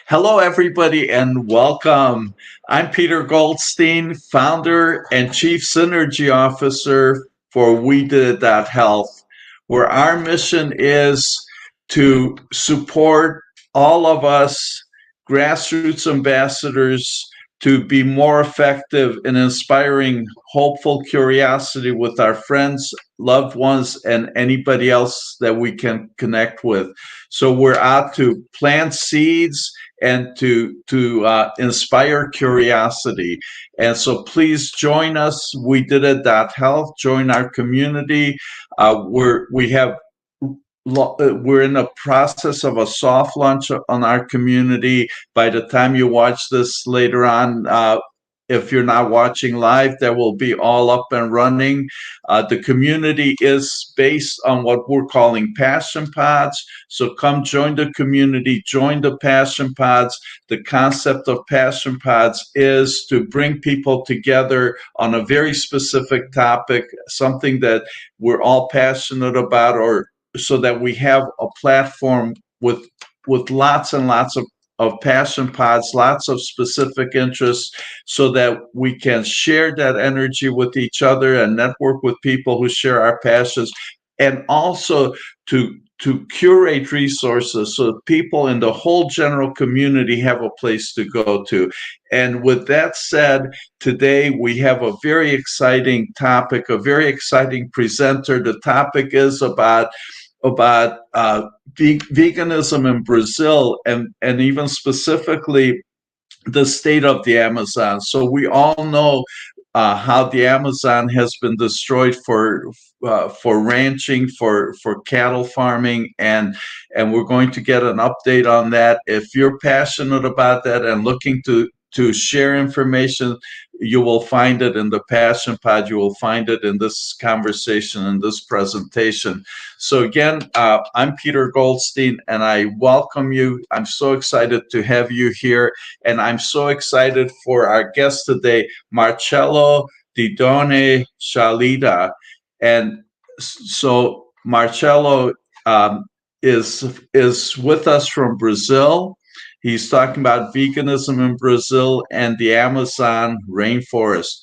Hello, everybody, and welcome. I'm Peter Goldstein, founder and chief synergy officer for We Did That Health, where our mission is to support all of us grassroots ambassadors to be more effective in inspiring hopeful curiosity with our friends, loved ones, and anybody else that we can connect with. So we're out to plant seeds and to inspire curiosity. And so please join us. We did it.health. Join our community. We're in the process of a soft launch on our community. By the time you watch this later on, if you're not watching live, that will be all up and running. The community is based on what we're calling passion pods. So come join the community, join the passion pods. The concept of passion pods is to bring people together on a very specific topic, something that we're all passionate about, or so that we have a platform with lots and lots of passion pods, lots of specific interests, so that we can share that energy with each other and network with people who share our passions, and also to curate resources so that people in the whole general community have a place to go to. And with that said, today we have a very exciting topic, a very exciting presenter. The topic is about veganism in Brazil, and even specifically the state of the Amazon. So we all know how the Amazon has been destroyed for ranching, for cattle farming, and we're going to get an update on that. If you're passionate about that and looking to share information, you will find it in the Passion Pod. You will find it in this conversation, in this presentation. So again, I'm Peter Goldstein, and I welcome you. I'm so excited to have you here, and I'm so excited for our guest today, Marcelo Daidone Chalita. And so Marcelo is with us from Brazil. He's talking about veganism in Brazil and the Amazon rainforest.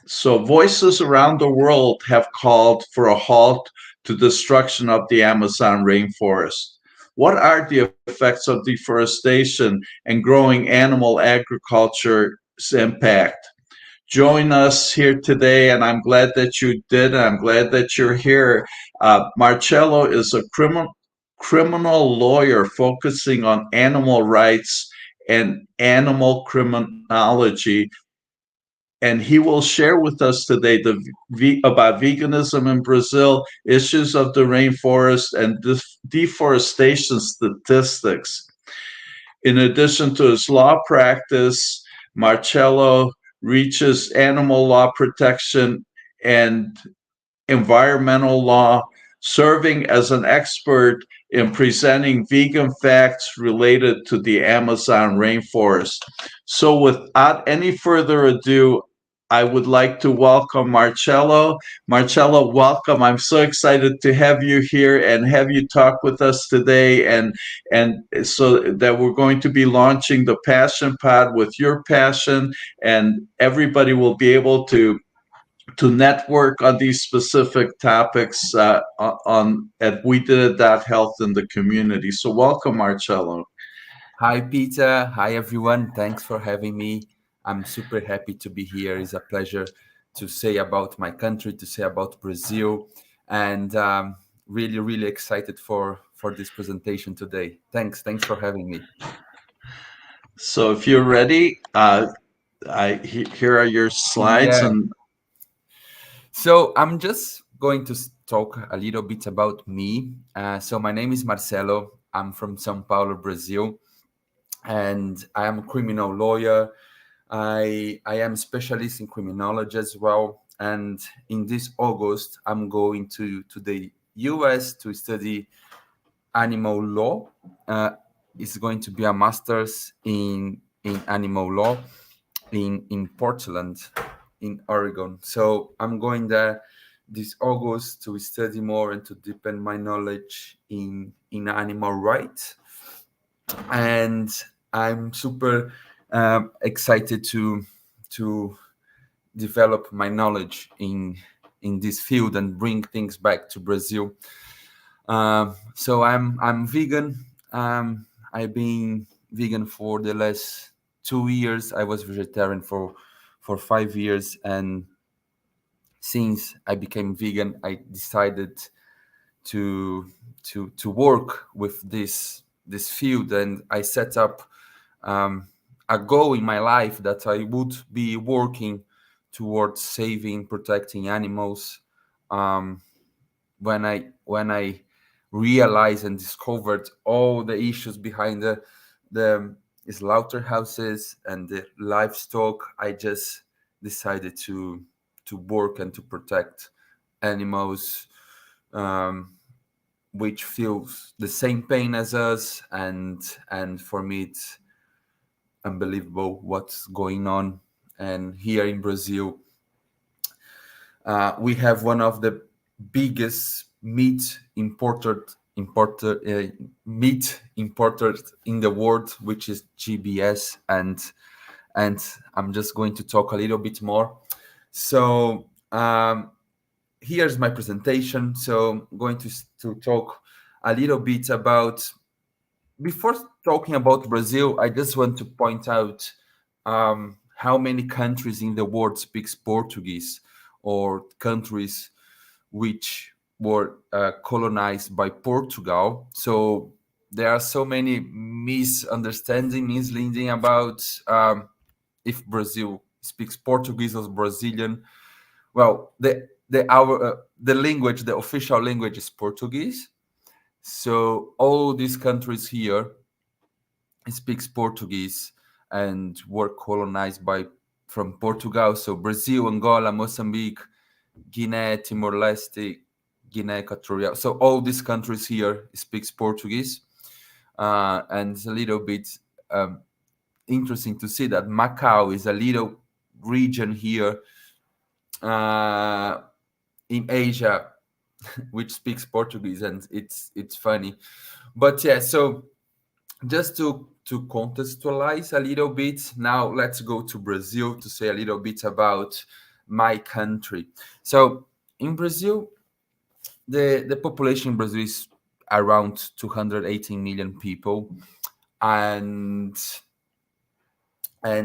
So voices around the world have called for a halt to destruction of the Amazon rainforest. What are the effects of deforestation and growing animal agriculture's impact? Join us here today, and I'm glad that you did. I'm glad that you're here. Marcello is a criminal lawyer focusing on animal rights and animal criminology, and he will share with us today about veganism in Brazil, issues of the rainforest, and deforestation statistics. In addition to his law practice, Marcello reaches animal law protection and environmental law, serving as an expert in presenting vegan facts related to the Amazon rainforest. So, without any further ado, I would like to welcome Marcello. Marcello, welcome. I'm so excited to have you here and have you talk with us today. And so that we're going to be launching the Passion Pod with your passion, and everybody will be able to network on these specific topics on at We Did It That Health in the community. So welcome, Marcello. Hi, Peter. Hi, everyone. Thanks for having me. I'm super happy to be here. It's a pleasure to say about my country, to say about Brazil, and really, really excited for this presentation today. Thanks for having me. So if you're ready, here are your slides. Yeah. And So I'm just going to talk a little bit about me. So my name is Marcelo. I'm from São Paulo, Brazil, and I am a criminal lawyer. I am specialist in criminology as well. And in this August, I'm going to the US to study animal law. It's going to be a master's in animal law in Portland, in Oregon. So I'm going there this August to study more and to deepen my knowledge in animal rights. And I'm super excited to develop my knowledge in this field and bring things back to Brazil. So I'm vegan. I've been vegan for the last 2 years. I was vegetarian for 5 years, and since I became vegan, I decided to to work with this field, and I set up a goal in my life that I would be working towards saving, protecting animals. Um, when I realized and discovered all the issues behind the slaughterhouses and the livestock, I just decided to work and to protect animals, um, which feels the same pain as us, and for me it's unbelievable what's going on. And here in Brazil, we have one of the biggest meat importers in the world, which is GBS, and I'm just going to talk a little bit more. So here's my presentation. So I'm going to talk a little bit about. Before talking about Brazil, I just want to point out how many countries in the world speaks Portuguese, or countries which were colonized by Portugal. So there are so many misunderstandings, misleading about if Brazil speaks Portuguese or Brazilian. Well, the language, the official language is Portuguese. So all these countries here speaks Portuguese and were colonized by from Portugal. So Brazil, Angola, Mozambique, Guinea, Timor-Leste, Guinea Equatorial. So all these countries here speaks Portuguese, and it's a little bit um, interesting to see that Macau is a little region here uh, in Asia which speaks Portuguese, and it's funny. But yeah, so just to contextualize a little bit, now let's go to Brazil to say a little bit about my country. So in Brazil, the population in Brazil is around 218 million people, and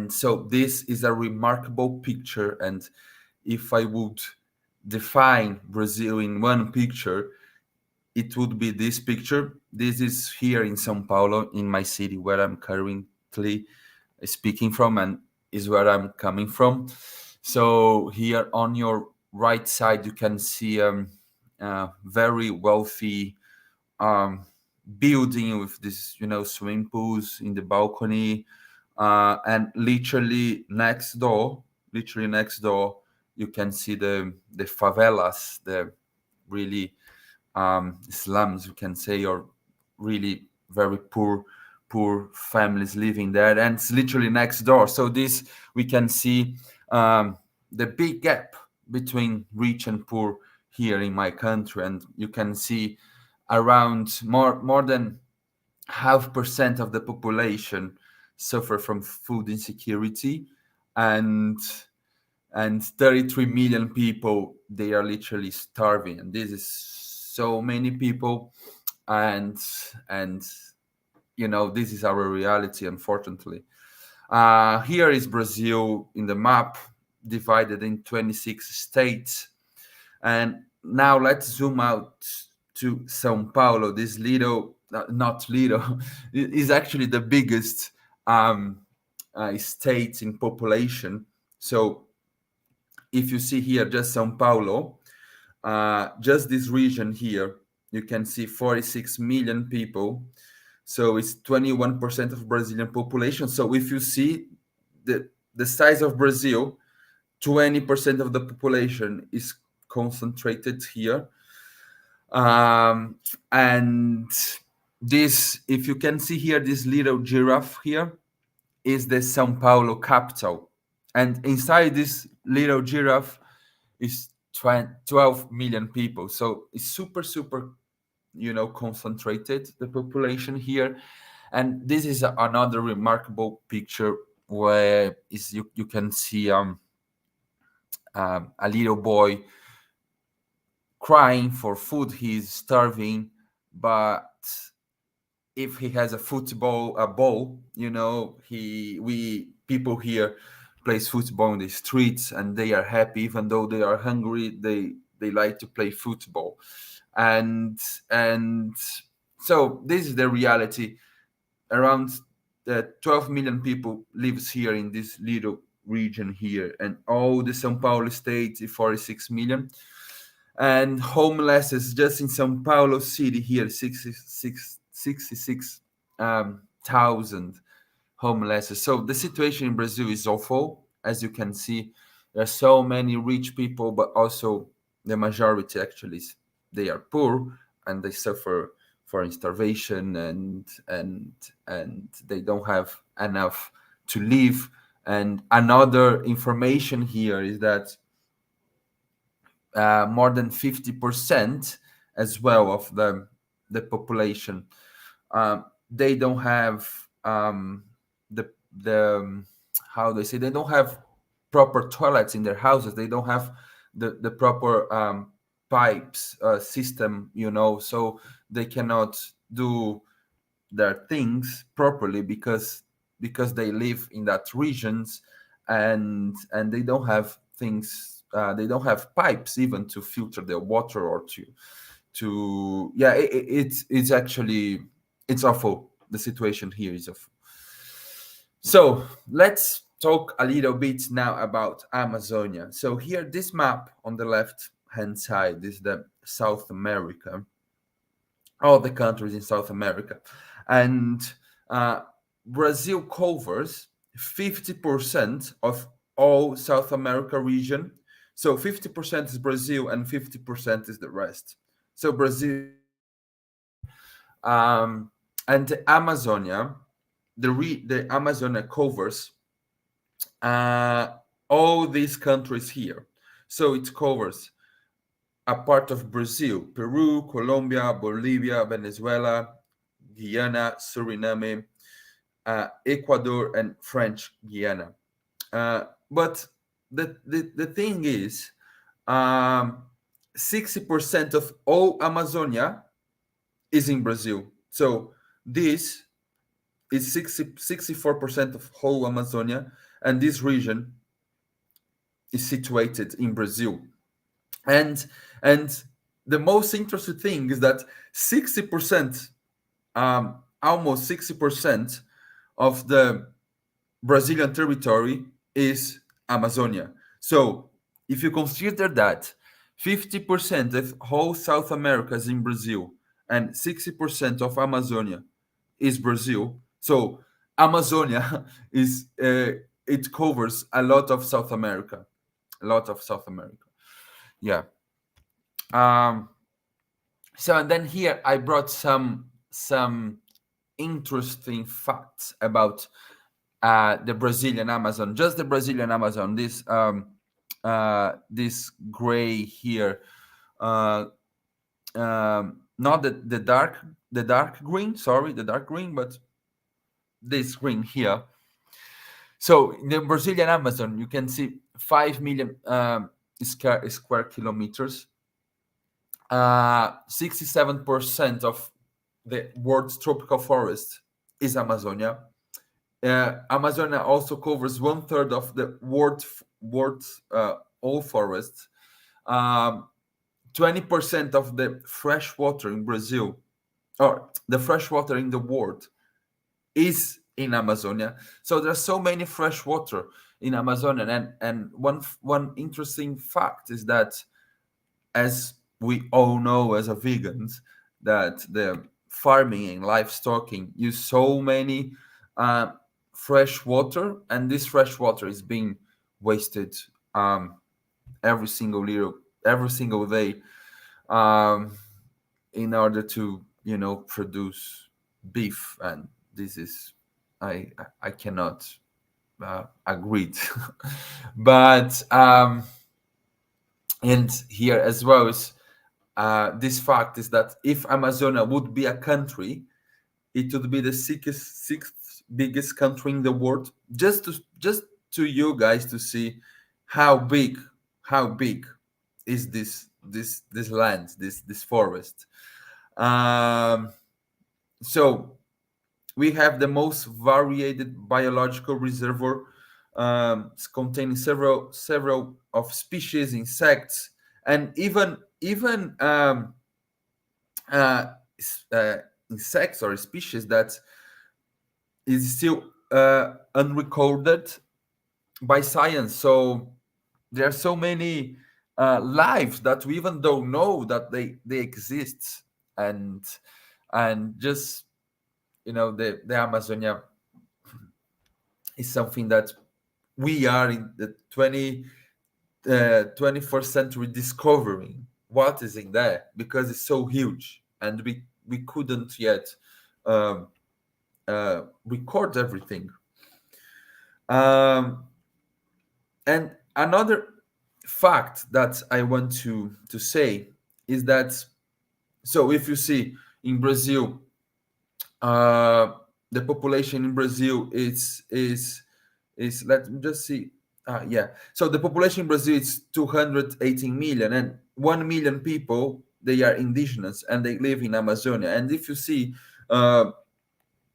so this is a remarkable picture. And if I would define Brazil in one picture, it would be this picture. This is here in São Paulo, in my city where I'm currently speaking from, and is where I'm coming from. So here on your right side, you can see very wealthy um, building with this, swimming pools in the balcony, and literally next door, you can see the favelas, the really slums, you can say, or really very poor families living there, and it's literally next door. So this, we can see the big gap between rich and poor here in my country. And you can see around more than 0.5% of the population suffer from food insecurity, and 33 million people, they are literally starving. And this is so many people, and this is our reality, unfortunately. Here is Brazil in the map, divided in 26 states. And now let's zoom out to São Paulo. This little, not little, is actually the biggest state in population. So if you see here just São Paulo, just this region here, you can see 46 million people. So it's 21% of Brazilian population. So if you see the size of Brazil, 20% of the population is concentrated here. And this, if you can see here, this little giraffe here is the São Paulo capital. And inside this little giraffe is 12 million people. So it's super, concentrated, the population here. And this is another remarkable picture where you can see a little boy crying for food. He's starving, but if he has a ball, we people here plays football in the streets, and they are happy even though they are hungry. They like to play football, and so this is the reality. Around 12 million people lives here in this little region here, and all the São Paulo state is 46 million. And homeless is just in São Paulo city here, 66,000 homeless. So the situation in Brazil is awful. As you can see, there are so many rich people, but also the majority actually they are poor, and they suffer for starvation, and they don't have enough to live. And another information here is that more than 50% as well of the population, they don't have the how they say, they don't have proper toilets in their houses. They don't have the proper pipes system, so they cannot do their things properly because they live in that regions, and they don't have things, they don't have pipes even to filter their water, or to yeah, it's actually, it's awful. The situation here is awful. So let's talk a little bit now about Amazonia. So here, this map on the left hand side is the South America, all the countries in South America, and Brazil covers 50% of all South America region. So 50% is Brazil and 50% is the rest. So Brazil, and the Amazonia, the Amazonia covers all these countries here. So it covers a part of Brazil, Peru, Colombia, Bolivia, Venezuela, Guyana, Suriname, Ecuador, and French Guiana. But the thing is, 60% of all Amazonia is in Brazil. So this is 64% of whole Amazonia, and this region is situated in Brazil. And the most interesting thing is that 60%, almost 60% of the Brazilian territory is Amazonia. So if you consider that 50% of whole South America is in Brazil and 60% of Amazonia is Brazil, so Amazonia is it covers a lot of South America, yeah. So, and then here I brought some interesting facts about the Brazilian Amazon, just the Brazilian Amazon. This gray here, not the dark green, sorry, the dark green, but this green here. So in the Brazilian Amazon, you can see 5 million square kilometers. 67% of the world's tropical forest is Amazonia. Amazonia also covers 1/3 of the world's all forests. 20% of the fresh water in Brazil, or the fresh water in the world, is in Amazonia. So there's so many fresh water in Amazonia. And one interesting fact is that, as we all know as a vegans, that the farming and livestocking use so many fresh water, and this fresh water is being wasted every single day in order to produce beef. And this is, I cannot agree. But and here as well is this fact is that if Amazonia would be a country, it would be the sixth biggest country in the world. Just to you guys to see how big is this land, this forest. Um, so we have the most varied biological reservoir, containing several of species, insects, and even uh, insects or species that is still unrecorded by science. So there are so many lives that we even don't know that they exist. And just, the Amazonia is something that we are in the 21st century discovering what is in there, because it's so huge and we couldn't yet um, record everything. um, and another fact that I want to say is that, so if you see in Brazil, uh, the population in Brazil is let me just see. Yeah. So the population in Brazil is 218 million, and 1 million people, they are indigenous and they live in Amazonia. And if you see, uh,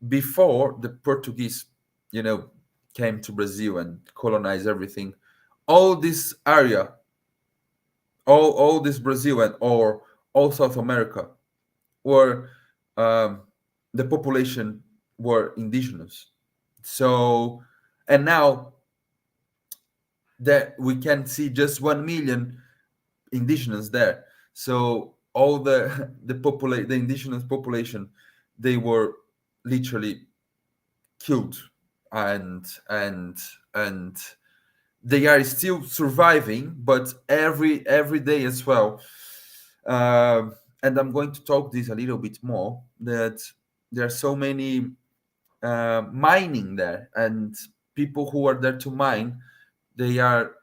before the Portuguese, came to Brazil and colonized everything, all this area, all this Brazil and or all South America were, um, the population were indigenous. So, and now that we can see just 1 million indigenous there. So all the indigenous population, they were literally killed, and they are still surviving, but every day as well. And I'm going to talk this a little bit more, that there are so many mining there, and people who are there to mine, they are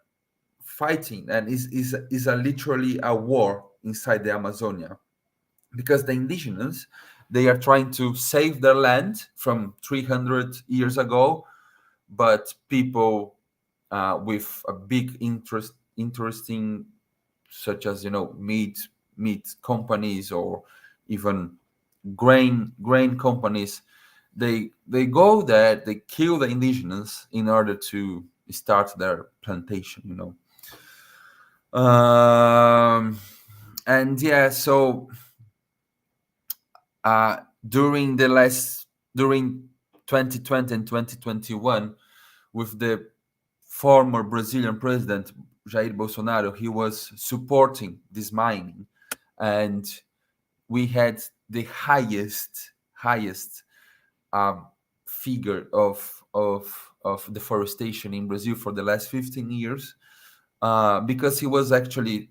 fighting, and is a literally a war inside the Amazonia, because the indigenous, they are trying to save their land from 300 years ago, but people with a big interesting, such as, meat companies, or even grain companies, they go there, they kill the indigenous in order to start their plantation. And yeah, so uh, during the last during 2020 and 2021, with the former Brazilian president Jair Bolsonaro, he was supporting this mining, and we had the highest um, figure of deforestation in Brazil for the last 15 years, because he was actually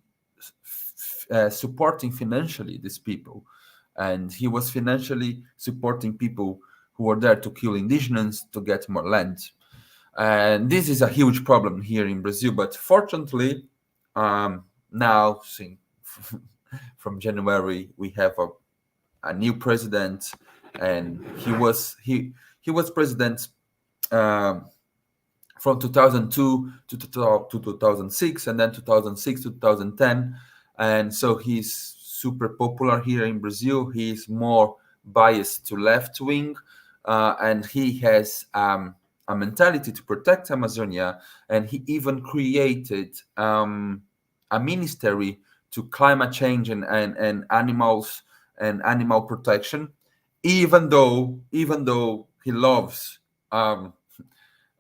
supporting financially these people, and he was financially supporting people who were there to kill indigenous to get more land. And this is a huge problem here in Brazil, but fortunately, now from January we have a new president, and he was president um, from 2002 to 2006, and then 2006 to 2010. And so he's super popular here in Brazil. He's more biased to left wing, and he has a mentality to protect Amazonia, and he even created a ministry to climate change and animals and animal protection, even though he loves um,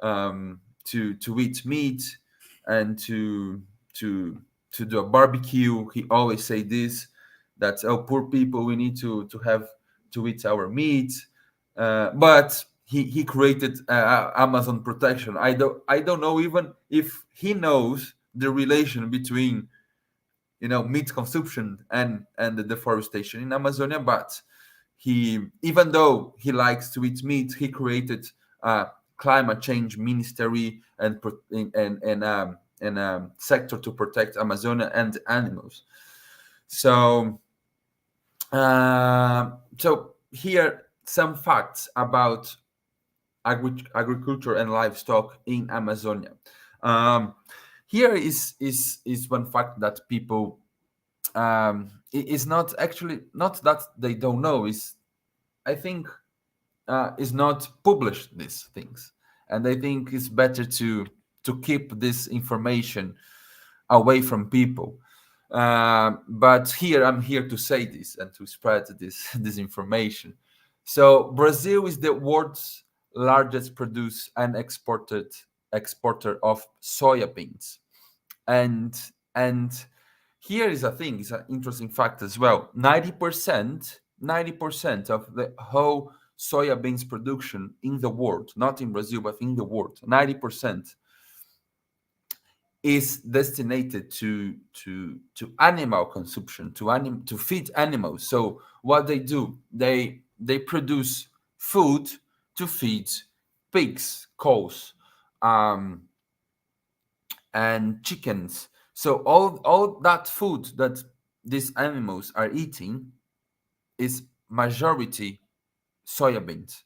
to eat meat and to to do a barbecue. He always say this, that, oh, poor people, we need to have to eat our meat. But he created Amazon protection. I don't know even if he knows the relation between meat consumption and the deforestation in Amazonia. But he, even though he likes to eat meat, he created a climate change ministry and sector to protect Amazonia and animals. So so here some facts about agriculture and livestock in Amazonia. Um, Here is one fact that people is not actually, not that they don't know, is, I think, is not published these things, and I think it's better to keep this information away from people. But here I'm here to say this and to spread this this information. So Brazil is the world's largest produce and exporter of soya beans, and here is a thing, it's an interesting fact as well. 90% of the whole soya beans production in the world, not in Brazil but in the world, 90% is destinated to animal consumption, to feed animals. So what they do, they produce food to feed pigs, cows, um, and chickens. So all that food that these animals are eating is majority soybeans.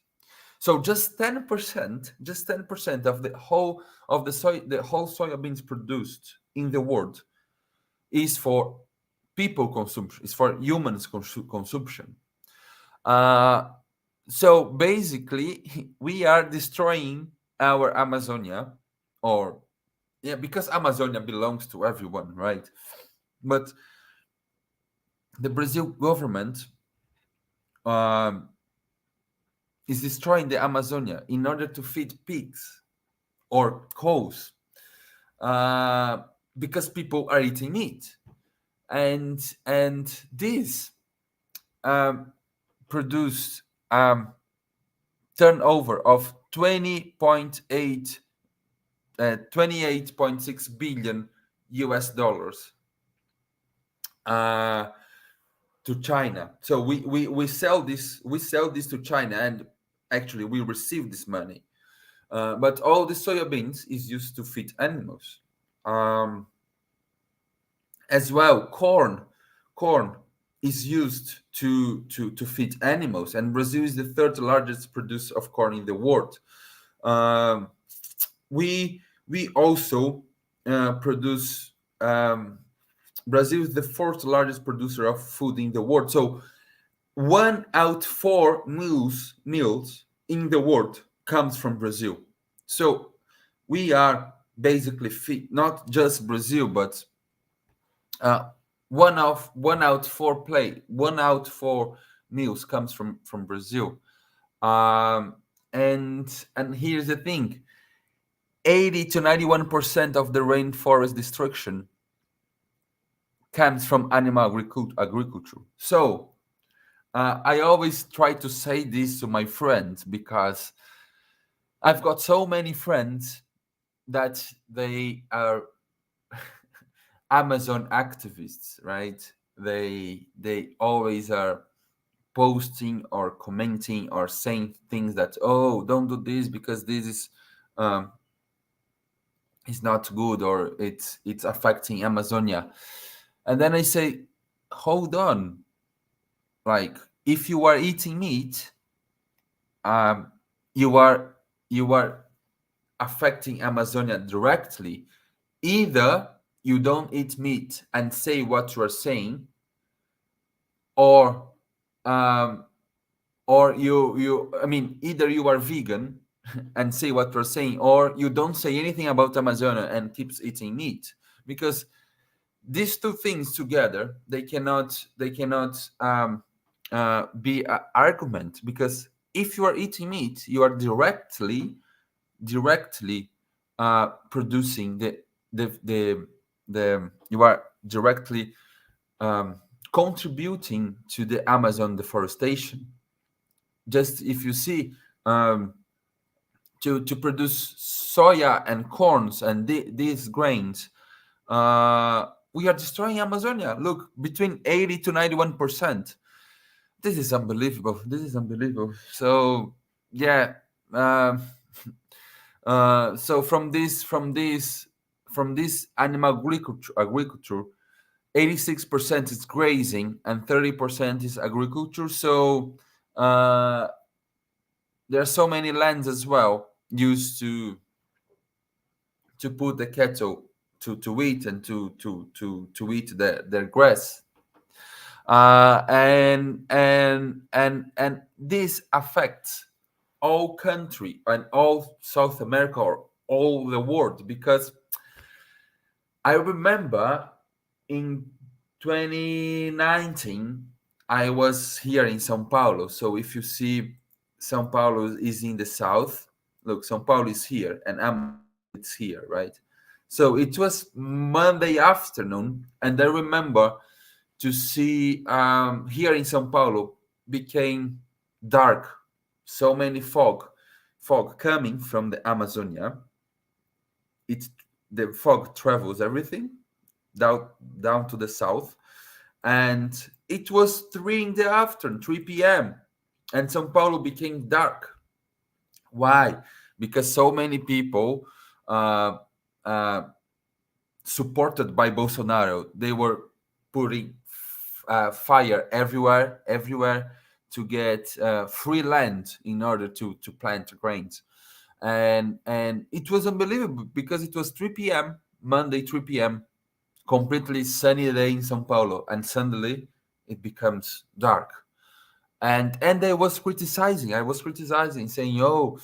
So just 10% of the whole soybeans produced in the world is for people consumption, is for humans consumption. Uh, so basically, we are destroying our Amazonia, or yeah, because Amazonia belongs to everyone, right? But the Brazil government um, is destroying the Amazonia in order to feed pigs or cows, uh, because people are eating meat, and this um, produced turnover of 28.6 billion US dollars uh, to China. So we sell this to China, and actually we receive this money. But all the soybeans is used to feed animals. Um, as well, corn is used to feed animals, and Brazil is the third largest producer of corn in the world. Um, we also produce. Brazil is the fourth largest producer of food in the world. So 1 out of 4 meals in the world comes from Brazil. So we are basically not just Brazil, but uh, 1 out 4 meals comes from Brazil. Um, and here's the thing: 80 to 91% of the rainforest destruction comes from animal agriculture. So I always try to say this to my friends, because I've got so many friends that they are Amazon activists, right? They always are posting or commenting or saying things that, oh, don't do this because this um, is not good, or it's affecting Amazonia. And then I say, hold on, like, if you are eating meat, um, you are affecting Amazonia directly. Either you don't eat meat and say what you are saying, or um, you I mean, either you are vegan and say what you're saying, or you don't say anything about Amazonia and keeps eating meat. Because these two things together, they cannot be an argument, because if you are eating meat, you are directly producing the you are directly contributing to the Amazon deforestation. Just if you see, to produce soya and corns and these grains, we are destroying Amazonia. Look, between 80 to 91%. This is unbelievable. This is unbelievable. So yeah. Um, so from this animal agriculture, 86% is grazing and 30% is agriculture. So there are so many lands as well used to put the cattle to eat and to eat their grass. And this affects all country and all South America or all the world, because I remember in 2019 I was here in São Paulo. So if you see, São Paulo is in the south. Look, São Paulo is here and it's here, right? So it was Monday afternoon, and I remember to see, here in São Paulo became dark. So many fog coming from the Amazonia. It The fog travels everything down to the south, and it was 3 in the afternoon, 3 p.m., and São Paulo became dark. Why? Because so many people, uh, uh, supported by Bolsonaro, they were putting fire everywhere to get free land in order to plant grains. And it was unbelievable, because it was 3 p.m. Monday, 3 p.m., completely sunny day in São Paulo, and suddenly it becomes dark. And I was criticizing, saying, "Oh,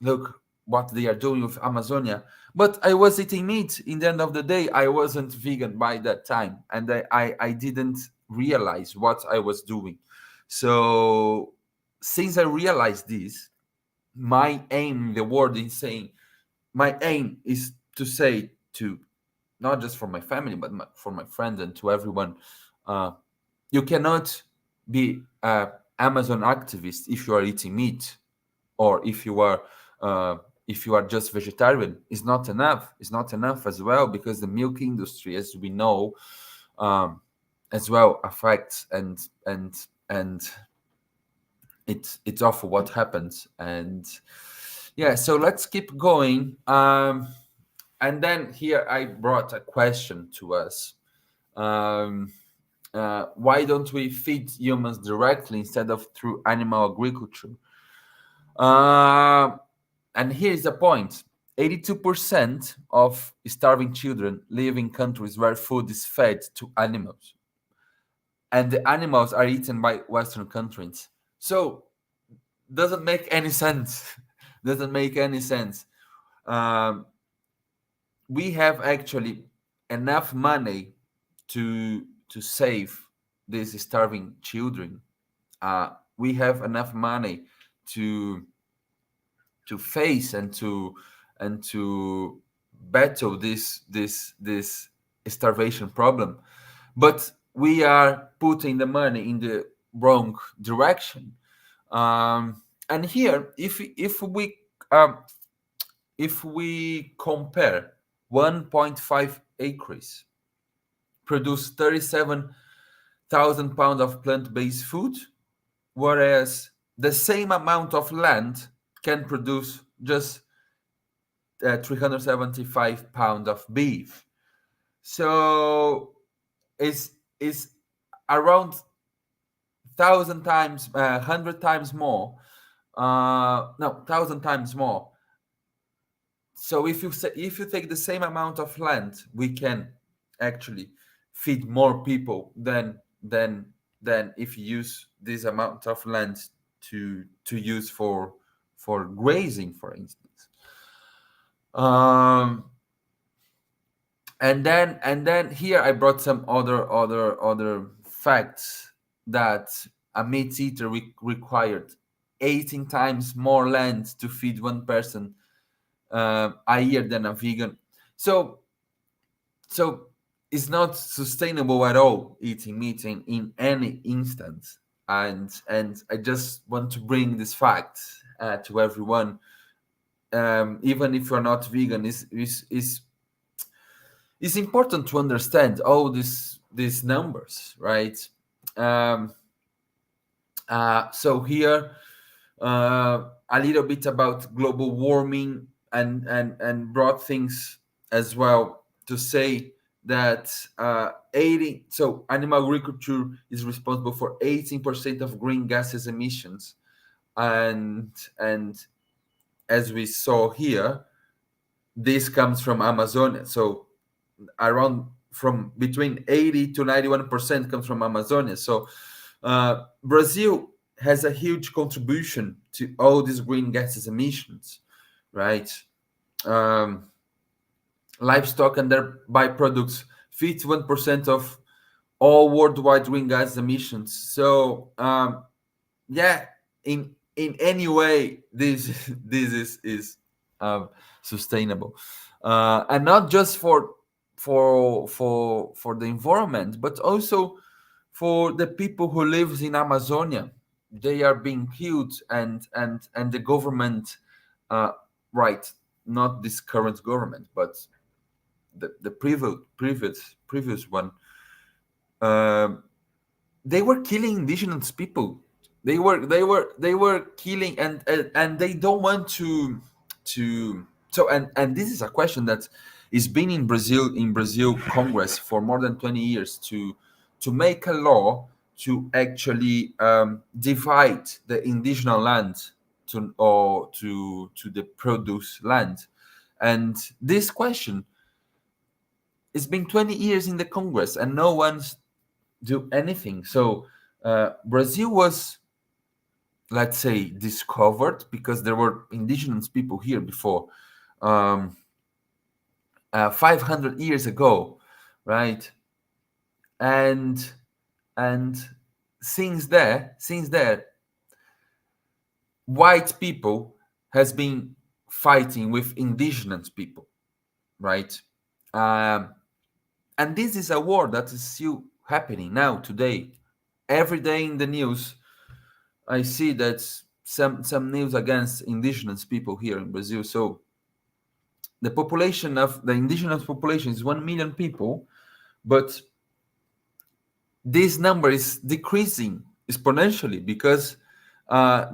look what they are doing with Amazonia." But I was eating meat. In the end of the day, I wasn't vegan by that time, and I didn't realize what I was doing. So since I realized this, my aim in the world is saying, my aim is to say to, not just for my family, but for my friends and to everyone, uh, you cannot be a Amazon activist if you are eating meat, or uh, if you are just vegetarian. Is not enough. It's not enough as well, because the milk industry, as we know, um, as well affects, and it's awful what happens. And yeah, so let's keep going. And then here I brought a question to us. Um, why don't we feed humans directly instead of through animal agriculture? Uh, and here's the point: 82% of starving children live in countries where food is fed to animals, and the animals are eaten by Western countries. So, doesn't make any sense. Doesn't make any sense. Um, we have actually enough money to save these starving children. We have enough money to face and to battle this starvation problem, but we are putting the money in the wrong direction. And here, um, if we compare, 1.5 acres produce 37,000 pounds of plant-based food, whereas the same amount of land can produce just 375 pounds of beef. So it's around 1,000 times, 100 times more. No, 1,000 times more. So if you take the same amount of land, we can actually feed more people than if you use this amount of land to use for grazing, for instance. Um, and then here I brought some other facts, that a meat eater required 18 times more land to feed one person a year than a vegan. So it's not sustainable at all eating meat in any instance. And I just want to bring this fact to everyone. Even if you're not vegan, is it's important to understand all these numbers, right? Um, so here, a little bit about global warming, and brought things as well to say that 80 so animal agriculture is responsible for 18% of green gases emissions, and as we saw here, this comes from Amazonia. So around from between 80 to 91% comes from Amazonia. So Brazil has a huge contribution to all these green gases emissions, right? Um, Livestock and their byproducts, 51% of all worldwide green gas emissions. So yeah, in any way, this this is sustainable, and not just for the environment, but also for the people who lives in Amazonia. They are being killed, and the government, uh, right? Not this current government, but the previous one. Um they were killing indigenous people. They were killing, and they don't want to. So, and this is a question that is been in Brazil Congress for more than 20 years, to make a law to actually divide the indigenous land to the produce land. And this question, it's been 20 years in the Congress, and no one's do anything. So Brazil was, let's say, discovered because there were indigenous people here before, um, 500 years ago, right? And and since there, white people has been fighting with indigenous people, right? Um, and this is a war that is still happening now today. Every day in the news, I see that some news against indigenous people here in Brazil. So the population of the indigenous population is 1 million people, but this number is decreasing exponentially because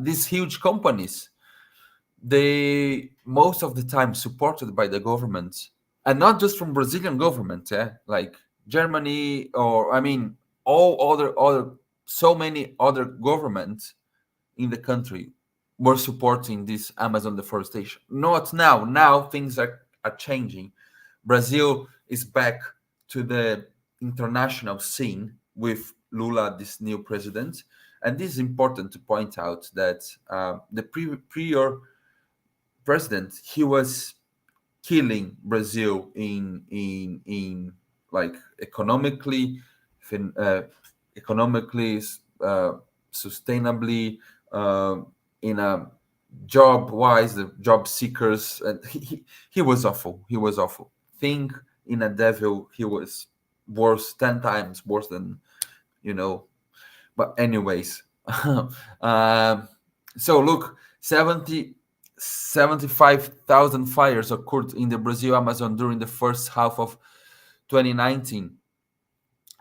these huge companies, they most of the time supported by the government, and not just from Brazilian government, like Germany, or I mean all other so many other governments in the country were supporting this Amazon deforestation. Not now. Now things are changing. Brazil is back to the international scene with Lula, this new president. And this is important to point out that the prior president, he was killing Brazil in like economically, uh, sustainably, uh, in a job wise, the job seekers, and he was awful. He was awful. Think in a devil, he was worse, 10 times worse than you know. But anyways, so look, 75,000 fires occurred in the Brazil Amazon during the first half of 2019,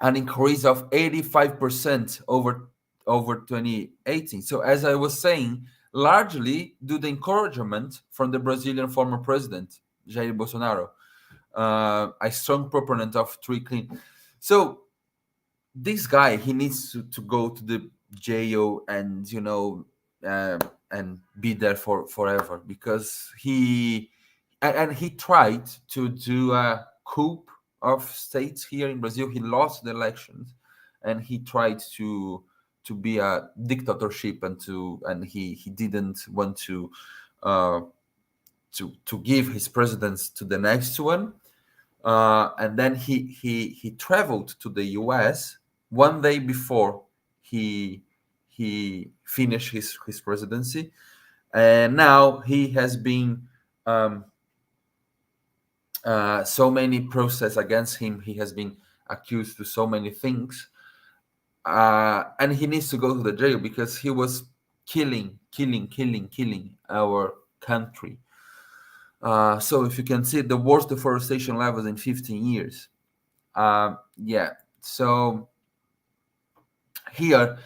an increase of 85% over 2018. So as I was saying, largely due to encouragement from the Brazilian former president Jair Bolsonaro, a strong proponent of tree clean. So this guy, he needs to go to the jail, and and be there for forever, because and he tried to do a coup of states here in Brazil. He lost the elections, and he tried to be a dictatorship, and he didn't want uh, to give his presidents to the next one. And then he traveled to the U.S. one day before he finished his presidency, and now he has been so many process against him. He has been accused to so many things, and he needs to go to the jail because he was killing our country. So if you can see the worst deforestation levels in 15 years. Yeah. So here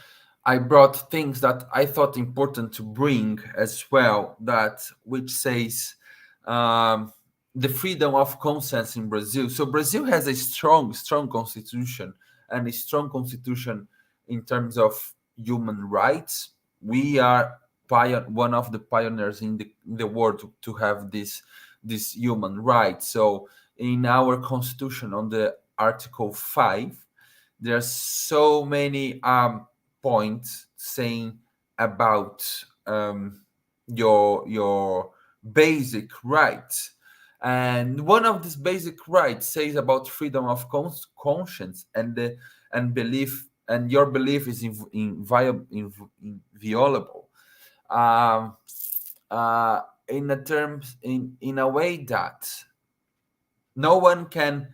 I brought things that I thought important to bring as well, that which says the freedom of conscience in Brazil. So Brazil has a strong constitution, and a strong constitution in terms of human rights. We are one of the pioneers in the world to have this human right. So in our constitution, on the Article 5, there are so many points saying about your basic rights. And one of these basic rights says about freedom of conscience and belief, and your belief is inviolable. Um, in a terms in a way that no one can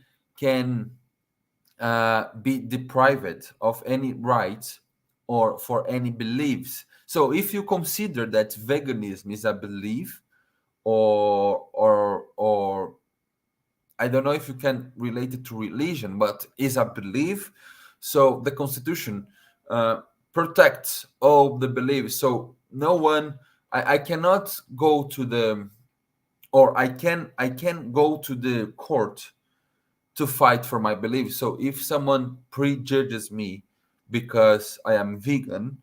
be deprived of any rights or for any beliefs. So if you consider that veganism is a belief, or I don't know if you can relate it to religion, but is a belief. So the Constitution protects all the beliefs. So no one, I cannot go to the, or I can go to the court to fight for my beliefs. So if someone prejudges me because I am vegan,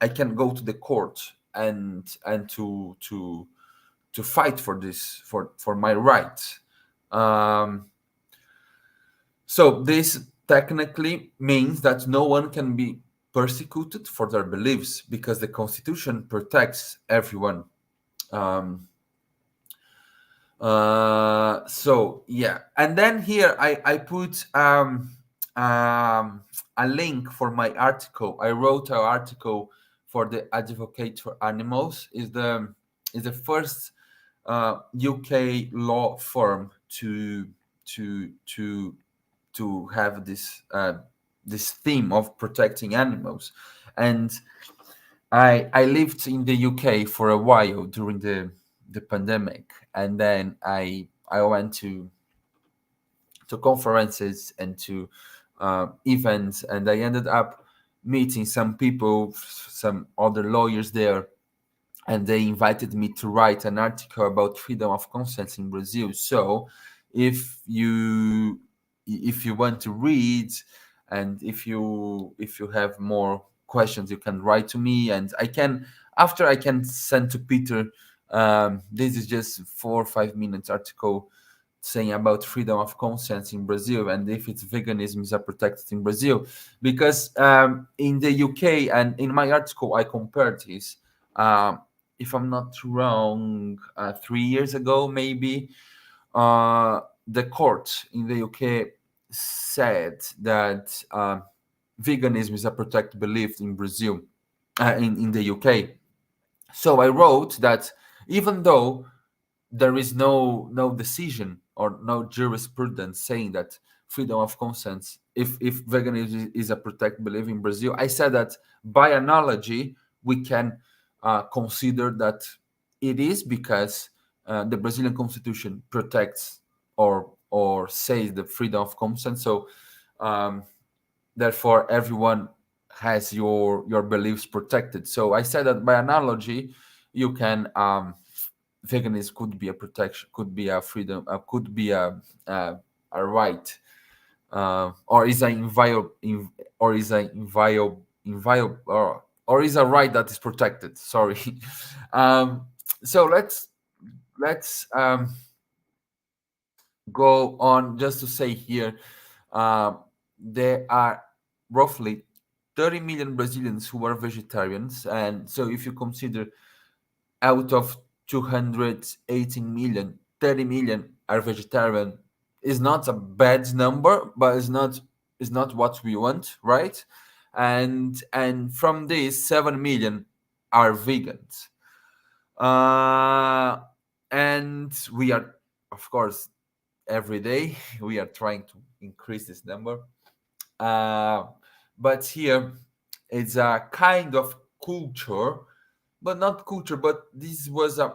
I can go to the court and to fight for this, for my rights. Um, so this technically means that no one can be persecuted for their beliefs because the Constitution protects everyone. Um, so yeah, and then here I put a link for my article. I wrote an article for the Advocate for Animals. Is the first UK law firm to to to have this theme of protecting animals. And I lived in the UK for a while during the pandemic, and then I went to conferences and to events, and I ended up meeting some people, some other lawyers there, and they invited me to write an article about freedom of conscience in Brazil. So if you want to read, and if you have more questions, you can write to me, and I can send to Peter. This is just 4 or 5 minutes article saying about freedom of conscience in Brazil, and if it's veganism is protected in Brazil, because in the UK, and in my article I compared this. Um, if I'm not wrong, 3 years ago maybe, the court in the UK said that veganism is a protected belief in Brazil, in the UK. So I wrote that even though there is no decision or no jurisprudence saying that freedom of conscience, if veganism is a protected belief in Brazil, I said that by analogy we can consider that it is, because the Brazilian constitution protects or says the freedom of conscience. So um, therefore everyone has your beliefs protected. So I said that by analogy you can veganism could be a protection, could be a freedom, could be a right, or is a or is a or is a right that is protected. Sorry. um, so let's go on just to say here, uh, there are roughly 30 million Brazilians who are vegetarians, and so if you consider out of 218 million, 30 million are vegetarian, is not a bad number, but it's not what we want, right? And from these 7 million are vegans. uh, and we are, of course, every day we are trying to increase this number. uh, but here it's a kind of culture, but not culture, but this was a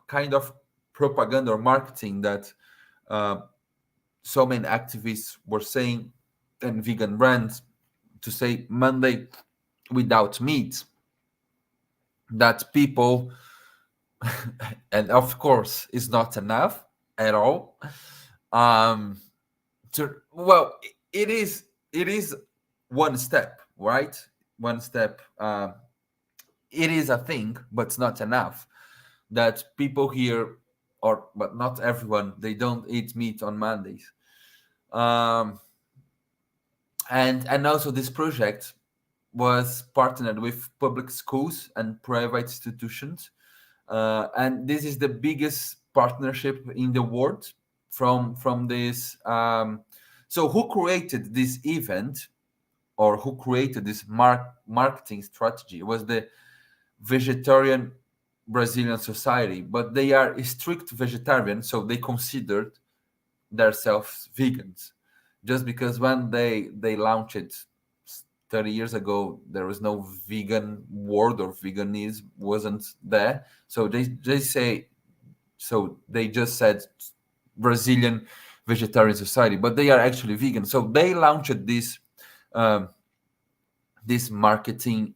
kind of propaganda or marketing that uh, so many activists were saying, and vegan brands, to say Monday without meat, that people and of course it's not enough at all. um well, it is one step, right? one step. It is a thing, but it's not enough. That people here, or but not everyone, they don't eat meat on Mondays. Um, and also this project was partnered with public schools and private institutions, and this is the biggest partnership in the world from this. So who created this event, or who created this marketing strategy, was the vegetarian Brazilian society, but they are strict vegetarians, so they considered themselves vegans. Just because when they launched it 30 years ago, there was no vegan word, or veganism wasn't there. So they say, so they just said Brazilian Vegetarian Society, but they are actually vegan. So they launched um, this marketing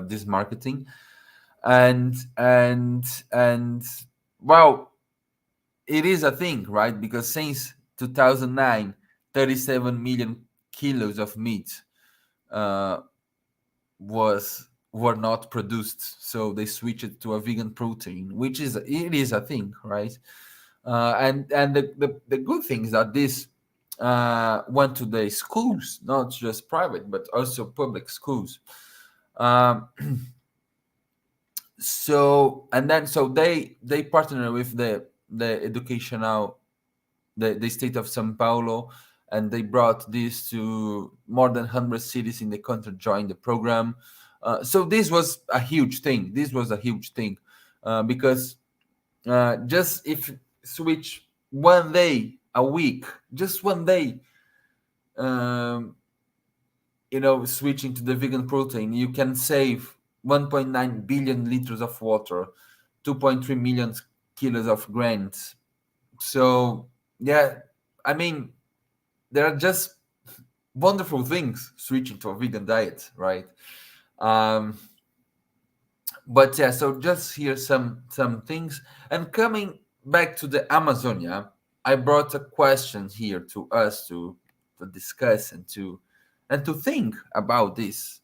this marketing, and well, it is a thing, right? Because since 2009, 37 million kilos of meat uh, were not produced, so they switched it to a vegan protein, which is it is a thing, right? And the good thing is that this went to the schools, not just private, but also public schools. Um, so and then so they partner with the educational the state of São Paulo, and they brought this to more than 100 cities in the country join the program. So this was a huge thing. This was a huge thing because just if switch one day a week, just one day, um, switching to the vegan protein, you can save 1.9 billion liters of water, 2.3 million kilos of grains. So yeah, I mean, there are just wonderful things switching to a vegan diet, right? Um, but yeah, so just here some things. And coming back to the Amazonia, I brought a question here to us to discuss and to think about this.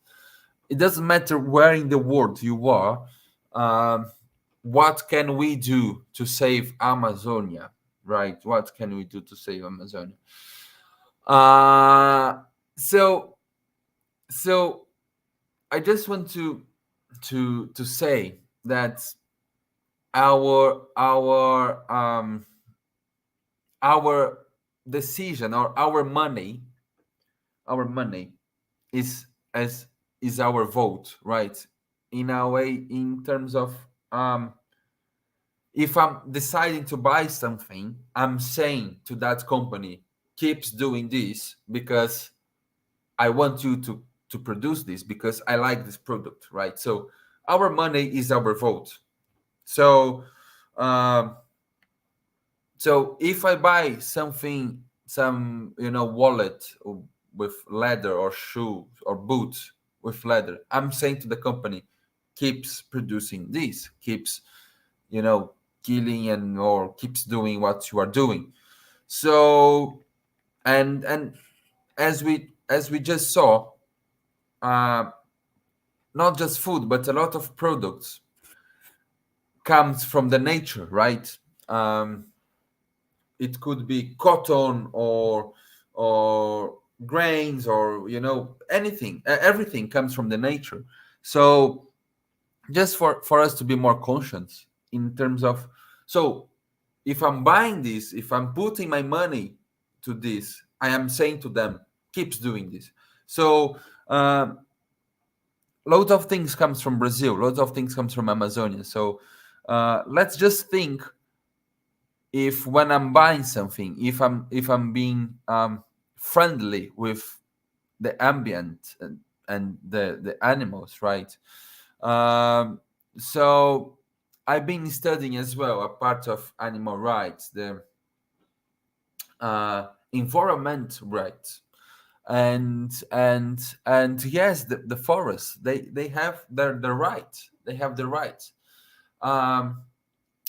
It doesn't matter where in the world you are. Um, what can we do to save Amazonia, right? What can we do to save Amazonia? Uh, so so I just want to say that our decision, or our money is as is our vote, right? In a way, in terms of, um if I'm deciding to buy something, I'm saying to that company, keeps doing this because I want you to produce this because I like this product, right? So our money is our vote. So um, so if I buy something, some wallet with leather, or shoe or boots with leather, I'm saying to the company, keeps producing this, keeps you know killing, and or keeps doing what you are doing. So and as we just saw, uh, not just food, but a lot of products comes from the nature, right? Um, it could be cotton, or grains, or anything. Everything comes from the nature. So just for us to be more conscious in terms of, so if I'm buying this, if I'm putting my money to this, I am saying to them, keeps doing this. So loads of things comes from Brazil, loads of things comes from Amazonia. So let's just think, if when I'm buying something, if I'm being friendly with the ambient, and the animals, right? Um, so I've been studying as well a part of animal rights, the environment rights, and yes, the forests, they have their right, they have the right. um,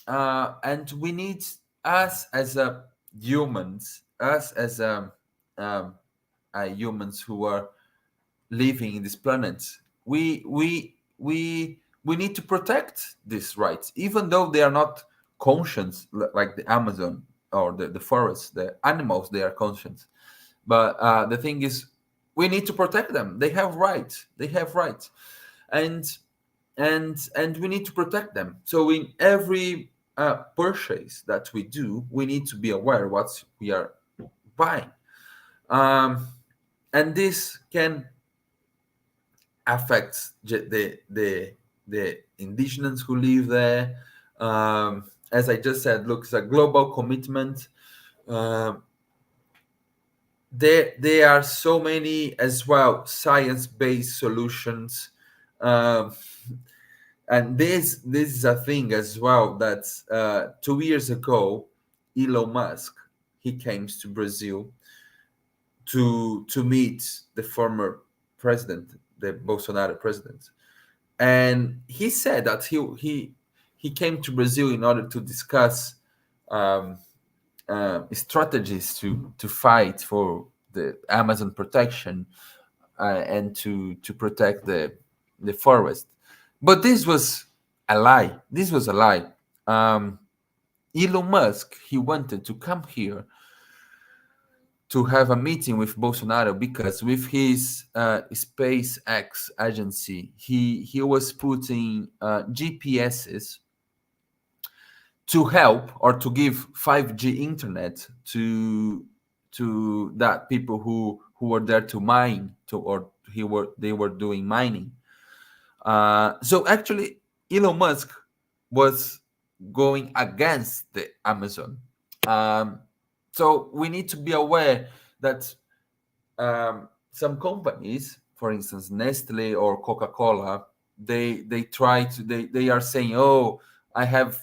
and we need, us as a humans, us as humans who are living in this planet, we need to protect these rights, even though they are not conscious, like the Amazon or the forest, the animals, they are conscious. But the thing is, we need to protect them. They have rights. They have rights, and and we need to protect them. So in every purchase that we do, we need to be aware what we are buying, um, and this can affect the indigenous who live there. As I just said, look, it's a global commitment. Um there are so many as well science-based solutions, um, and this is a thing as well that 2 years ago, Elon Musk, he came to Brazil to meet the former president, the Bolsonaro president, and he said that he came to Brazil in order to discuss um, strategies to fight for the Amazon protection, and to protect the forest. But this was a lie. This was a lie. Um, Elon Musk, he wanted to come here to have a meeting with Bolsonaro because with his SpaceX agency, he was putting GPSs to help or to give 5G internet to that people who were there to mine to or they were doing mining. So actually, Elon Musk was going against the Amazon. Um, so we need to be aware that some companies, for instance, Nestle or Coca-Cola, they are saying, "Oh, I have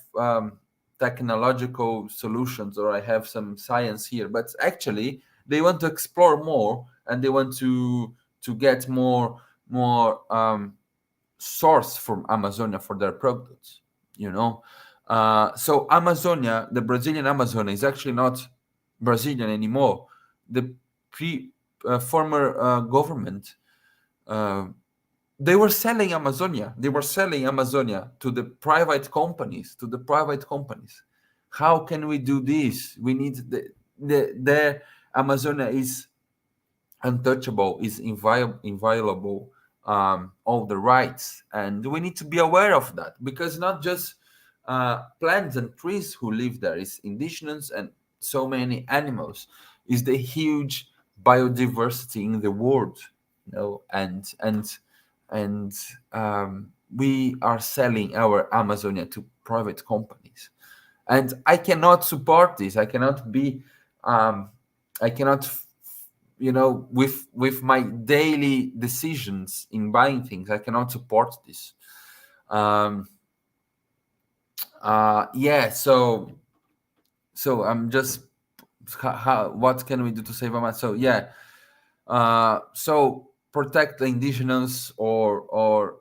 technological solutions, or I have some science here," but actually they want to explore more, and they want to get more source from Amazonia for their products. You know, so Amazonia, the Brazilian Amazonia, is actually not Brazilian anymore. The former government, uh, they were selling Amazonia. They were selling Amazonia to the private companies. To the private companies. How can we do this? We need the Amazonia is untouchable, is inviolable, all the rights, and we need to be aware of that, because not just plants and trees who live there, it's indigenous and so many animals, is the huge biodiversity in the world, and we are selling our Amazonia to private companies, and I cannot support this. I cannot be I cannot with my daily decisions in buying things, I cannot support this. um yeah, so I'm just how what can we do to save our mind? So yeah, so protect the indigenous, or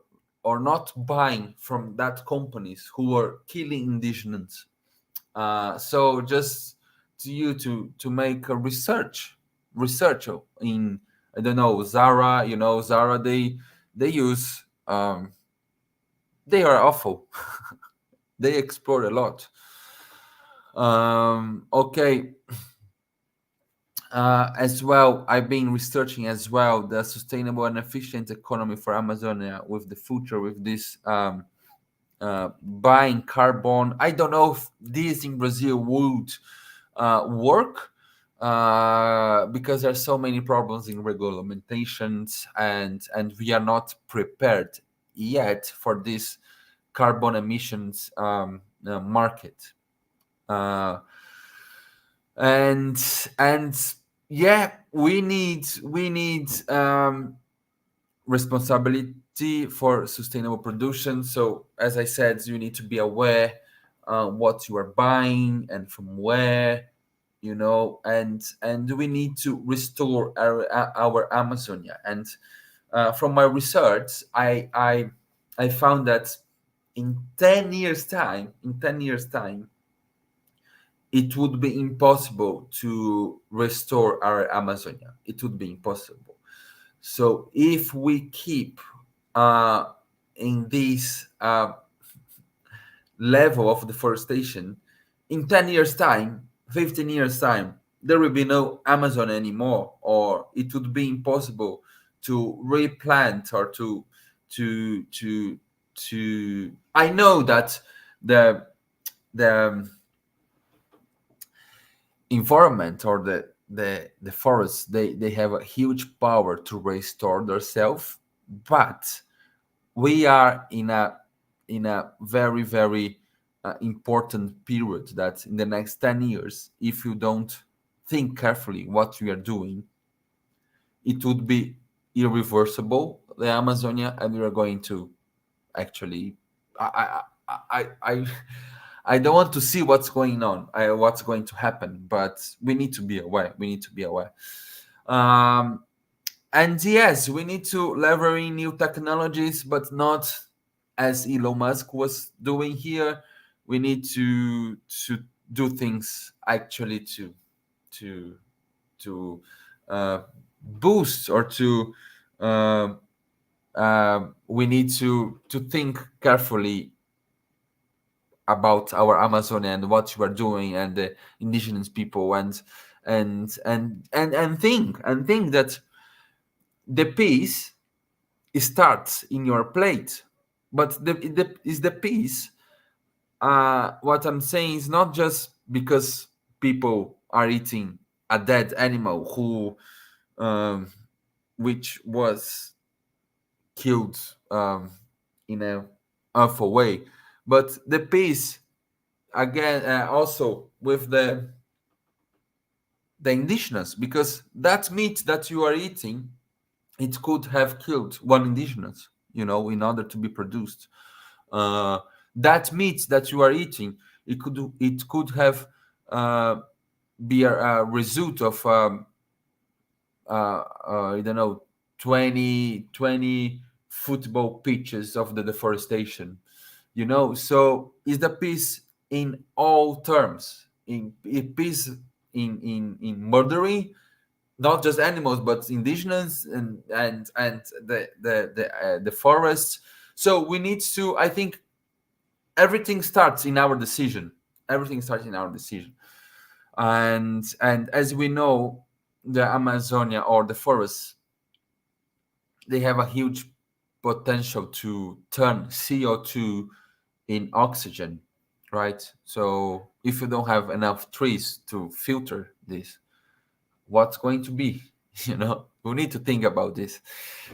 not buying from that companies who are killing indigenous. So just to you to make a research in, I don't know, Zara. Zara, they use they are awful. They explore a lot. Okay. As well, I've been researching as well the sustainable and efficient economy for Amazonia with the future, with this buying carbon. I don't know if this in Brazil would work, because there are so many problems in regulamentations, and we are not prepared yet for this carbon emissions market. Uh, and yeah, we need responsibility for sustainable production. So as I said, you need to be aware what you are buying and from where, and we need to restore our Amazonia. And from my research, I found that in 10 years time, it would be impossible to restore our Amazonia. It would be impossible. So if we keep uh, in this level of deforestation, in 10 years' time, 15 years' time, there will be no Amazon anymore, or it would be impossible to replant or to I know that the environment or the forests, they have a huge power to restore themselves, but we are in a very very important period that in the next 10 years, if you don't think carefully what we are doing, it would be irreversible, the Amazonia, and we are going to actually I I don't want to see what's going on, what's going to happen, but we need to be aware. We need to be aware. Um, and yes, we need to leverage new technologies, but not as Elon Musk was doing here. We need to do things actually to to boost or to uh, we need to think carefully about our Amazon and what you are doing and the indigenous people, and think that the peace starts in your plate, but the peace. What I'm saying is not just because people are eating a dead animal who, which was killed in a awful way, but the peace again also with the indigenous, because that meat that you are eating, it could have killed one indigenous, in order to be produced. That meat that you are eating, it could have uh, be a result of I don't know, 20 football pitches of the deforestation. So is the peace in all terms, in peace in murdering not just animals but indigenous and the forests. So we need to, I think, everything starts in our decision. Everything starts in our decision. And as we know, the Amazonia or the forests, they have a huge potential to turn CO2 in oxygen, right? So if you don't have enough trees to filter this, what's going to be? We need to think about this.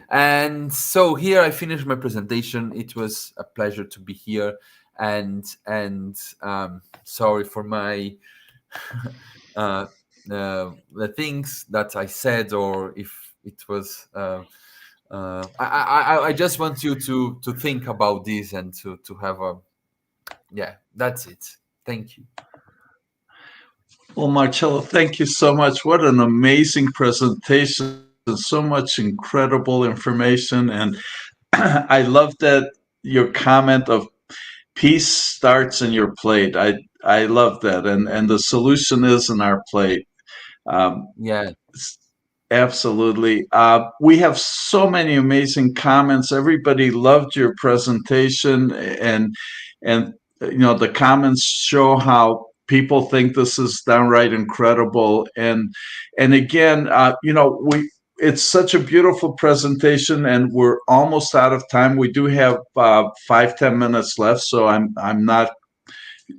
And so here I finished my presentation. It was a pleasure to be here, and sorry for my the things that I said, or if it was I just want you to think about this and to have a, yeah, that's it. Thank you. Well, Marcello, thank you so much. What an amazing presentation. So much incredible information. And I love that your comment of peace starts in your plate. I love that. And the solution is in our plate. Um, Yeah. Absolutely. We have so many amazing comments. Everybody loved your presentation, and the comments show how people think this is downright incredible. And again, we it's such a beautiful presentation, and we're almost out of time. We do have 5-10 minutes left, so I'm not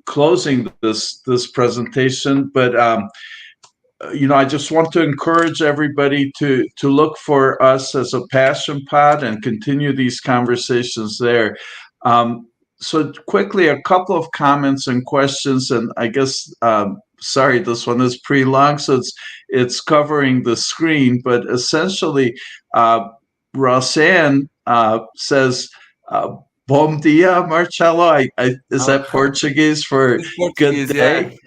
closing this presentation, but I just want to encourage everybody to look for us as a passion pod and continue these conversations there. So quickly, a couple of comments and questions, and I guess sorry, this one is pretty long, so it's covering the screen, but essentially, Roseanne says. Bom dia, Marcelo. Is Oh, that Portuguese for it's good Portuguese, yeah. day?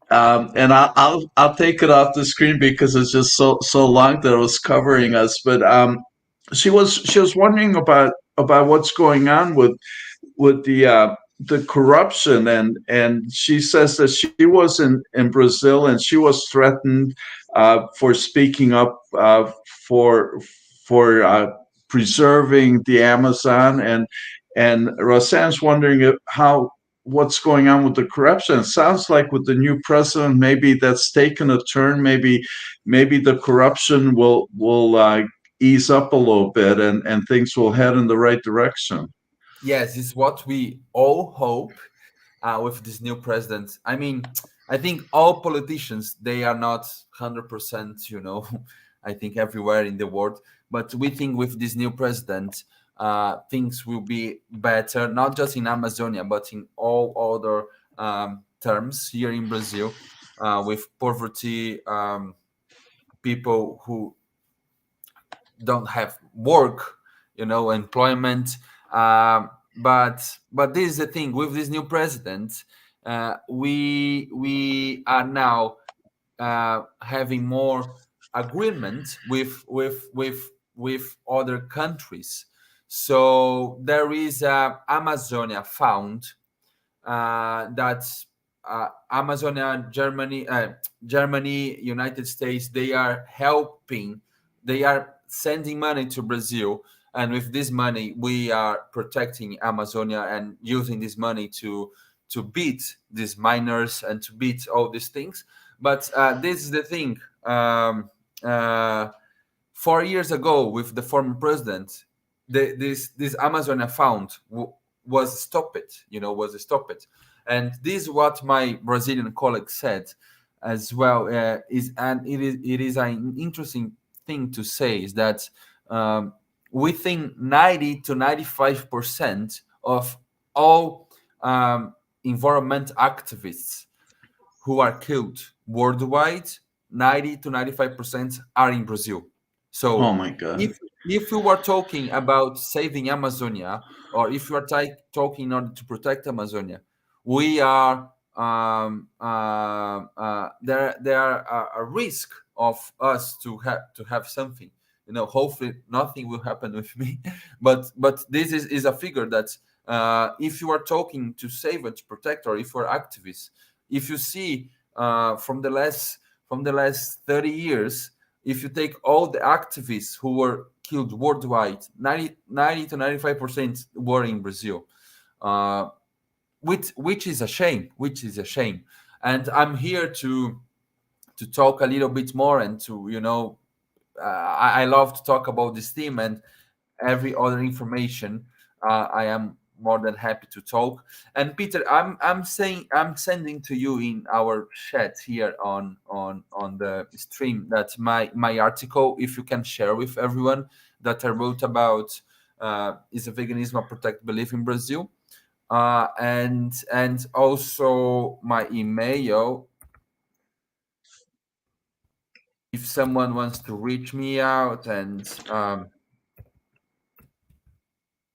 And I'll take it off the screen because it's just so long that it was covering us. But she was wondering about what's going on with the corruption, and she says that she was in Brazil and she was threatened for speaking up for for preserving the Amazon. And Roseanne's wondering how what's going on with the corruption. It sounds like with the new president, maybe that's taken a turn. Maybe the corruption will ease up a little bit, and things will head in the right direction. Yes, it's what we all hope with this new president. I mean, I think all politicians, they are not 100%, I think everywhere in the world. But we think with this new president, things will be better, not just in Amazonia, but in all other terms here in Brazil, with poverty, people who don't have work, employment. But this is the thing with this new president. We are now having more agreement with other countries. So there is a Amazonia Fund that Amazonia, Germany, United States, they are helping. They are sending money to Brazil, and with this money, we are protecting Amazonia and using this money to beat these miners and to beat all these things. But this is the thing. 4 years ago, with the former president, this Amazonia Fund was stopped. Was stopped, and this is what my Brazilian colleague said as well. It is an interesting thing to say is that we think 90 to 95% of all environment activists who are killed worldwide, 90 to 95% are in Brazil. Oh So my God. if we were talking about saving Amazonia, or if you are talking in order to protect Amazonia, we are there are a risk of us to have something. Hopefully nothing will happen with me, but this is a figure that if you are talking to save and to protect, or if you're activists, if you see from the last 30 years, if you take all the activists who were killed worldwide, 90 to 95% were in Brazil, which is a shame. And I'm here to talk a little bit more, and to I love to talk about this theme, and every other information. I am more than happy to talk. And Peter, I'm sending to you in our chat here on the stream that my article, if you can share with everyone, that I wrote about is a veganism a protect belief in Brazil, and also my email. If someone wants to reach me out, and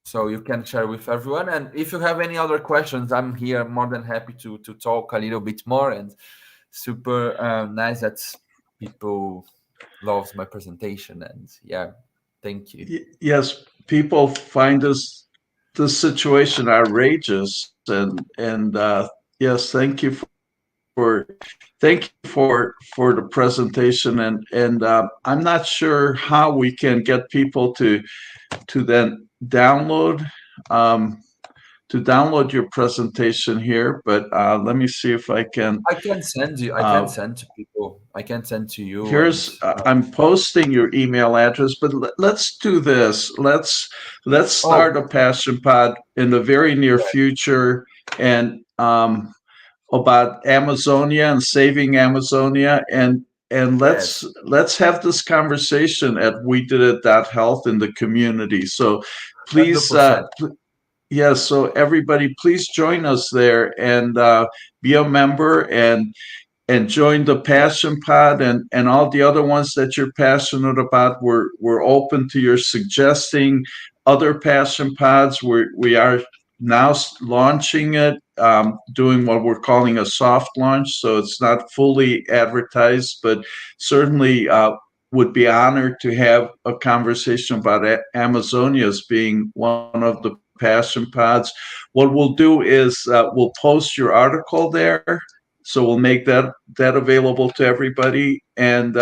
so you can share with everyone. And if you have any other questions, I'm here more than happy to talk a little bit more. And super nice that people loves my presentation. And yeah, thank you. Yes, people find this situation outrageous, and yes, thank you for the presentation, and I'm not sure how we can get people to then um, download your presentation here, but let me see if I can. I can send you. I can Uh, send to people. I can send to you. And Here's I'm posting your email address, but let's do this. Let's oh, start a passion pod in the very near future, and about Amazonia and saving Amazonia, and let's yes, let's have this conversation at We Did It Health in the community. So please, 100%. yes. So everybody, please join us there, and be a member, and join the Passion Pod, and all the other ones that you're passionate about. We're open to your suggesting other Passion Pods. We are now launching it, doing what we're calling a soft launch. So it's not fully advertised, but certainly would be honored to have a conversation about Amazonia as being one of the Passion Pods. What we'll do is we'll post your article there, so we'll make that available to everybody. And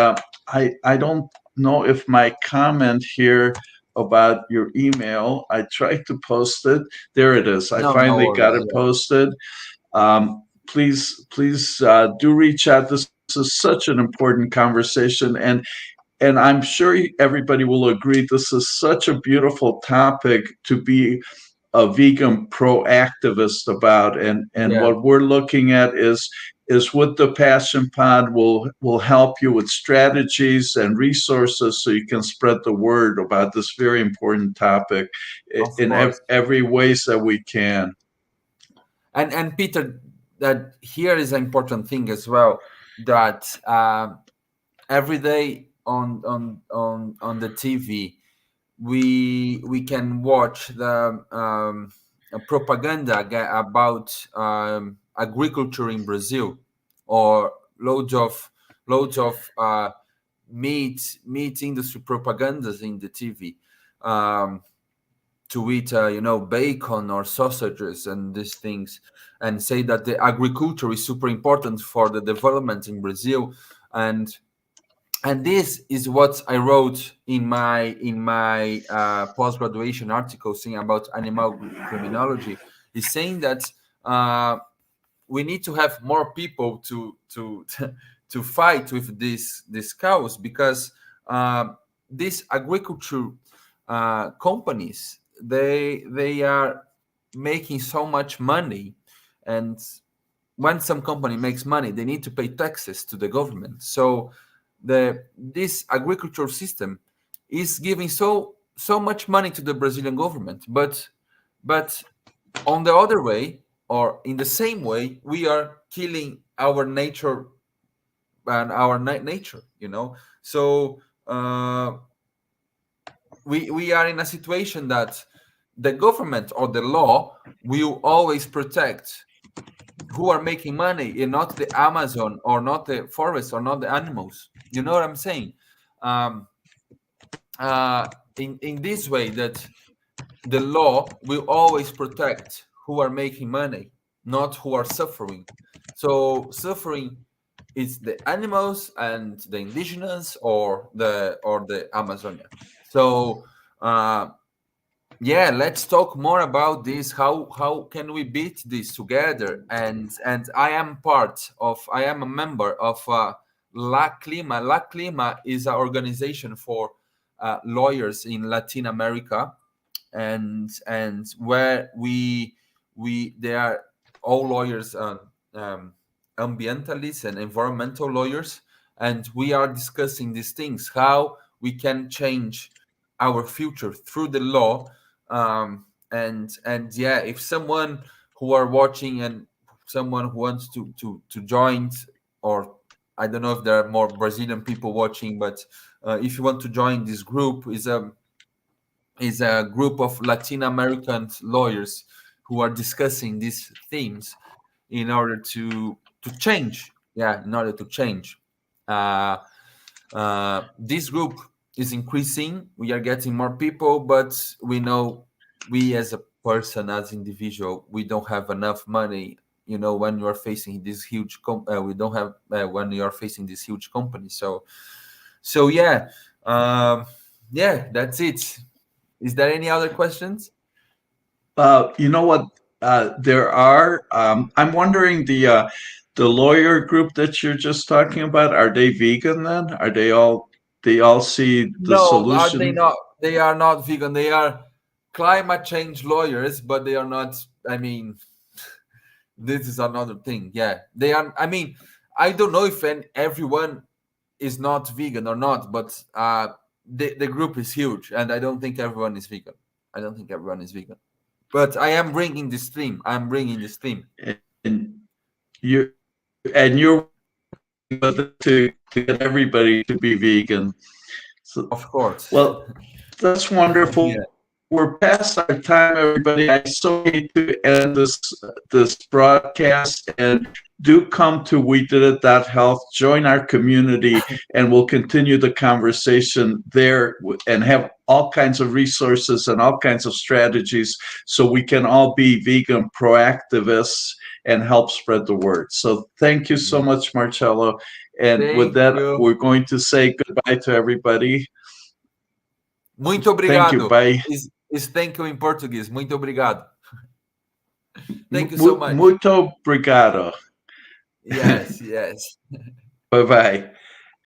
I don't know if my comment here about your email, I tried to post it. There it is. I No, no finally got worries. it Yeah, posted. Please do reach out. This is such an important conversation, and I'm sure everybody will agree this is such a beautiful topic to be a vegan proactivist about. And yeah, what we're looking at is with the Passion Pod will help you with strategies and resources so you can spread the word about this very important topic of in course. every ways that we can. And Peter, that here is an important thing as well, that every day on the TV we can watch the propaganda about agriculture in Brazil, or loads of meat industry propagandas in the TV, um, to eat bacon or sausages and these things, and say that the agriculture is super important for the development in Brazil. And this is what I wrote in my post graduation article, saying about animal criminology, is saying that uh, we need to have more people to to fight with these cows, because uh, these agriculture companies, they are making so much money. And when some company makes money, they need to pay taxes to the government. So this agriculture system is giving so much money to the Brazilian government, but on the other way, or in the same way, we are killing our nature and our nature. So we are in a situation that the government or the law will always protect who are making money, and not the Amazon, or not the forest, or not the animals. You know what I'm saying? Um, in this way, that the law will always protect who are making money, not who are suffering. So suffering is the animals and the indigenous, or the Amazonia. So uh, yeah, let's talk more about this. How can we beat this together? And I am a member of La Clima. La Clima is an organization for lawyers in Latin America, and where we they are all lawyers, um, ambientalists and environmental lawyers, and we are discussing these things, how we can change our future through the law. And yeah, if someone who are watching, and someone who wants to join, or I don't know if there are more Brazilian people watching, but if you want to join this group, is a group of Latin American lawyers who are discussing these themes in order to change. Yeah, in order to change. Uh, this group is increasing. We are getting more people, but we know, we as a person, as individual, we don't have enough money. When you are facing this huge, we don't have when you are facing this huge company. So yeah, yeah, that's it. Is there any other questions? You know what? There are. I'm wondering the lawyer group that you're just talking about. Are they vegan then? Are they all see the No, are they solution? not? They are not vegan. They are climate change lawyers, but they are not. I mean, this is another thing. Yeah, they are. I mean, I don't know if everyone is not vegan or not, but the group is huge, and I don't think everyone is vegan. I don't think everyone is vegan. But I am bringing this theme. I'm bringing this theme. And you're working with it to get everybody to be vegan. So, Of course. well, that's wonderful. Yeah. We're past our time, everybody. I so hate to end this broadcast. And do come to We Did It Health. Join our community, and we'll continue the conversation there and have all kinds of resources and all kinds of strategies so we can all be vegan proactivists and help spread the word. So thank you so Yeah. much, Marcello. And with Thank that, you. we're going to say goodbye to everybody. Muito Thank you. obrigado. Bye. Is thank you in Portuguese. Muito obrigado. Thank you so much. Muito obrigado. Yes, yes. Bye bye.